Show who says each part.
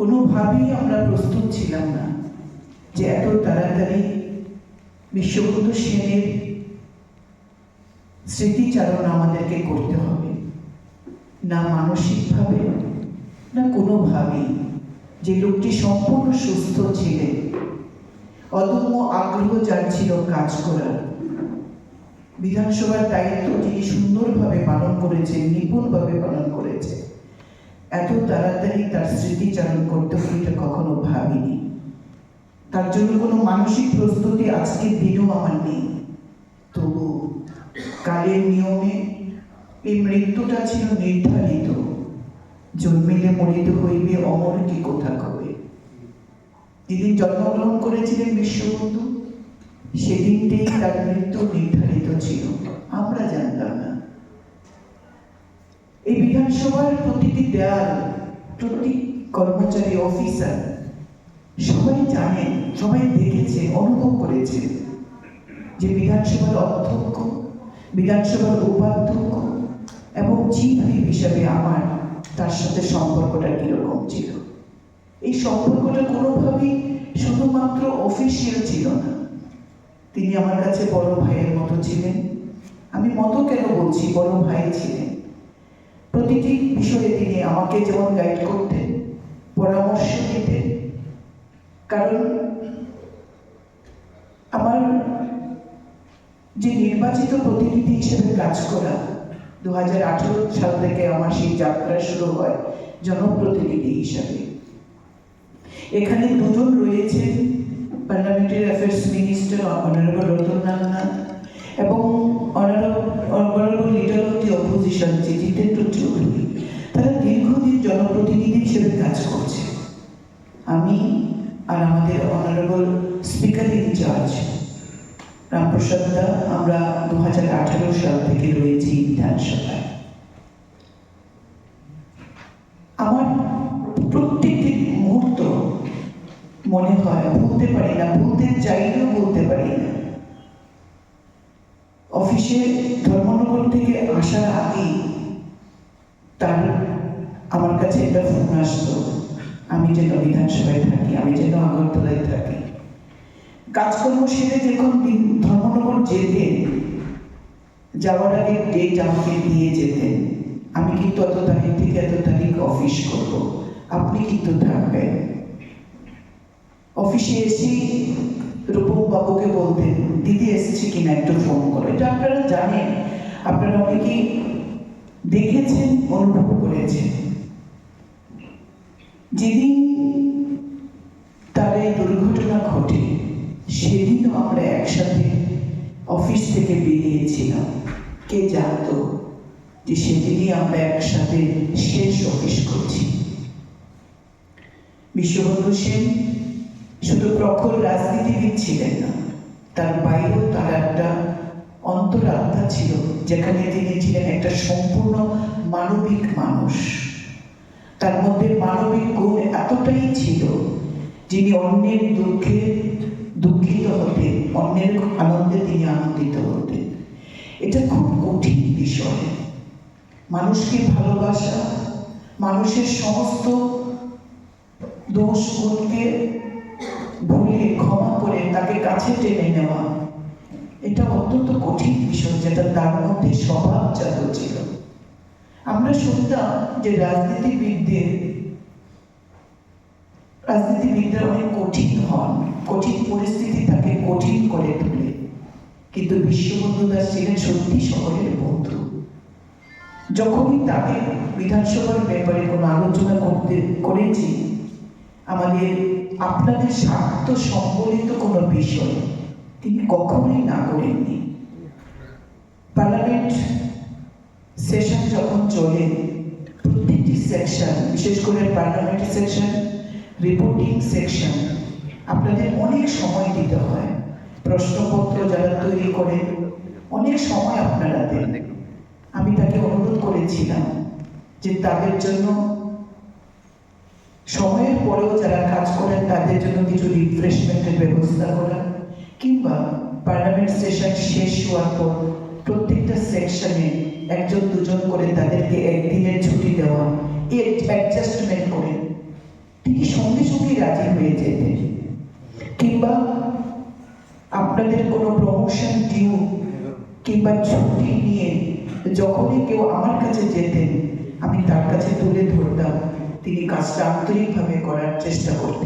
Speaker 1: কোনোভাবেই আমরা প্রস্তুত ছিলাম না যে এত তাড়াতাড়ি বিশ্ববন্ধু সেনের স্মৃতিচারণ আমাদেরকে করতে হবে, না মানসিকভাবে না কোনোভাবেই। যে লোকটি সম্পূর্ণ সুস্থ ছিলেন, অদম্য আগ্রহ যার ছিল কাজ করার, বিধানসভার দায়িত্ব যিনি সুন্দরভাবে পালন করেছেন, নিপুণভাবে পালন করেছে, এত তাড়াতাড়ি তার স্মৃতিচারণ করতে হবে এটা কখনো ভাবিনি। তার জন্য কোনো মানসিক প্রস্তুতি আজকের দিনেও আমার নেই। তবু কালের নিয়মে এই মৃত্যুটা ছিল নির্ধারিত। জন্মিলে মরিতে হইবে, অমর কি কোথা কবে। যেদিন জন্মগ্রহণ করেছিলেন বিশ্ববন্ধু, সেদিনটাই তার মৃত্যু নির্ধারিত ছিল, আমরা জানতাম না। এই বিধানসভার প্রতিটি দেয়াল, প্রতি কর্মচারী, অফিসার সবাই জানেন, সবাই দেখেছেন, অনুভব করেছেন যে বিধানসভার অধ্যক্ষ, বিধানসভার উপাধ্যক্ষ এবং চিফ হুইপ হিসাবে আমার তার সাথে সম্পর্কটা কিরকম ছিল। এই সম্পর্কটা কোনোভাবেই শুধুমাত্র অফিসিয়াল ছিল না। তিনি আমার কাছে বড় ভাইয়ের মতো ছিলেন। আমি মতো কেন বলছি, বড় ভাই ছিলেন। প্রতিটি বিষয়ে তিনি আমাকে যেমন গাইড করতেন, পরামর্শ দিতেন। কারণ আমার যে নির্বাচিত প্রতিনিধি হিসেবে কাজ করা, 2018 সাল থেকে আমার সেই যাত্রা শুরু হয় জনপ্রতিনিধি হিসাবে। এখানে দুজন রয়েছেন, parliamentary affairs minister honourable Ratanlal Nath এবং honourable leader of the opposition Jitendra Chowdhury. তারা দীর্ঘদিন জনপ্রতিনিধি হিসেবে কাজ করছে। আমি আর আমাদের honourable speaker in charge Ramprasad da, আমরা 2018 সাল থেকে রয়েছি বিধানসভায়। আমার প্রত্যেকটি মুহূর্ত মনে হয় ভুলতে পারি না, ভুলতে চাইলেও বলতে পারি না। অফিসে ধর্মনগর থেকে আসার আগে তার আমার কাছে একটা ফোন আসতো, আমি যেন বিধানসভায় থাকি, আমি যেন আগরতলায় থাকি। কাজকর্ম সেরে যখন ধর্মনগর যেতেন, যাওয়ার আগে ডেট আমাকে দিয়ে যেতেন, আমি কিন্তু এত তারিখ থেকে এত তারিখ অফিস করবো, আপনি কিন্তু থাকবেন। অফিসে এসে রূপম বাবুকে বলতেন, দিদি এসেছে কিনা একটু ফোন করো। এটা আপনারা জানেন, আপনারা অনেকেই দেখেছেন, অনুভব করেছেন। যেদিন তার এই দুর্ঘটনা ঘটে, সেদিনও আমরা একসাথে অফিস থেকে বেরিয়েছিলাম। কে জানতো যে সেদিনই আমরা একসাথে শেষ অফিস করছি। বিশ্ববন্ধু সেন শুধু প্রখর রাজনীতিবিদ ছিলেন না, তার বাইরেও তার একটা অন্তরাত্মা ছিল, যেখানে তিনি ছিলেন একটা সম্পূর্ণ মানবিক মানুষ। তার মধ্যে মানবিক গুণ এতটাই ছিল, যিনি অন্যের দুঃখে দুঃখিত হতেন, অন্যের আনন্দে তিনি আনন্দিত হতেন। এটা খুব কঠিন বিষয়। মানুষকে ভালোবাসা, মানুষের সমস্ত দোষ গুণকে ভুলে ক্ষমা করে তাকে কাছে টেনে নেওয়া, এটা অত্যন্ত কঠিন বিষয়, যেটা তার মধ্যে স্বভাবজাত ছিল। আমরা শুনতাম যে রাজনীতিবিদরা অনেক কঠিন হন, কঠিন পরিস্থিতি তাকে কঠিন করে তোলে। কিন্তু বিশ্ববন্ধু দাস ছিলেন সত্যি সকলের বন্ধু। যখনই তাকে বিধানসভার ব্যাপারে কোনো আলোচনা করেছি, আমাদের আপনাদের স্বার্থ সম্বলিত কোনো বিষয় তিনি কখনোই না করেননি। পার্লামেন্ট সেশন যখন চলে, প্রত্যেকটি সেকশন, বিশেষ করে পার্লামেন্ট সেকশন, রিপোর্টিং সেকশন, আপনাদের অনেক সময় দিতে হয়। প্রশ্নপত্র যারা তৈরি করেন, অনেক সময় আপনারা দেন। আমি তাকে অনুরোধ করেছিলাম যে তাদের জন্য সময়ের পরেও যারা কাজ করেন তাদের জন্য কিছু রিফ্রেশমেন্টের ব্যবস্থা করা, কিংবা পার্লামেন্ট সেশন শেষ হওয়ার পর প্রত্যেকটা সেকশনে একজন দুজন করে তাদেরকে একদিনের ছুটি দেওয়া, এই অ্যাডজাস্টমেন্ট করেন। তিনি কিংবা আপনাদের কোনো প্রমোশন ডিউ কিংবা ছুটি নিয়ে যখনই কেউ আমার কাছে যেতেন আমি তার কাছে তুলে ধরতাম, তিনি কাজটা আন্তরিকভাবে করার চেষ্টা করতেন।